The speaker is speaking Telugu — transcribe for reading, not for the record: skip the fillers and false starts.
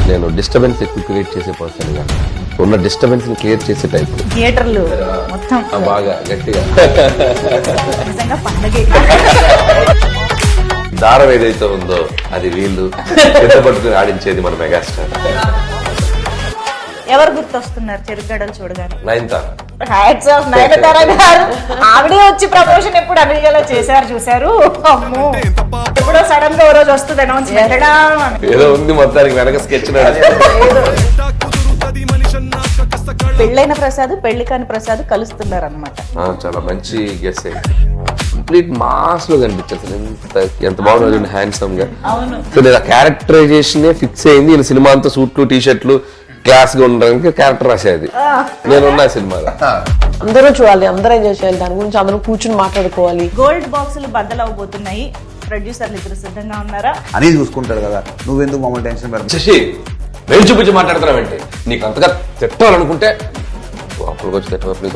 నేను డిస్టర్బెన్స్ ఎక్కువ క్రియేట్ చేసే పర్సన్ గా, ఉన్న డిస్టర్బెన్స్ ని క్లియర్ చేసే టైప్. థియేటర్లు మొత్తం బాగా గట్టిగా నిజంగా పండగే. దారం ఏదైతే ఉందో అది వీళ్ళు పట్టుకుని ఆడించేది మన మెగాస్టార్. ఎవరు గుర్తొస్తున్నారు చెరుగడలు చూడగానే? నయనతార. హ్యాట్స్ ఆఫ్ నయనతార గారు. ఆవిడే వచ్చి ప్రమోషన్ ఎప్పుడు అమెరికాలో చేశారు చూసారు. అమ్మో, ఎప్పుడో సడన్ గా ఓ రోజు వస్తుంది అనౌన్స్మెంట్. ఏదో ఉంది మొత్తానికి వెనక స్కెచ్. పెళ్ళైన ప్రసాద్ పెళ్లి కాని ప్రసాద్ కలుస్తున్నారు అనమాట. చాలా మంచి గెస్ అయింది. కంప్లీట్ మాస్ లో కనిపించారు. ఎంత బాగుంది, హ్యాండ్సమ్ గా. సో నేను ఆ క్యారెక్టరైజేషన్ ఫిక్స్ అయింది. ఈయన సినిమా అంతా సూట్లు టీ షర్ట్లు క్లాస్ గా ఉండడానికి క్యారెక్టర్ రాసేది. నేనున్నా సినిమాలో. అందరూ చూడాలి, అందరూ ఎంజాయ్ చేయాలి, దాని గురించి అందరూ కూర్చుని మాట్లాడుకోవాలి. గోల్డ్ బాక్సులు బద్దలవబోతున్నాయి. ప్రొడ్యూసర్లు ఇద్దరు సిద్ధంగా ఉన్నారా అని చూసుకుంటాడు కదా, నువ్వెందుకు మమ్మల్ని టెన్షన్ పెడతావు? శశి నేను చూపించి మాట్లాడుతున్నావంటే, నీకు అంతగా తిట్టాలనుకుంటే అప్పుడు వచ్చి తిట్టవప్పుడు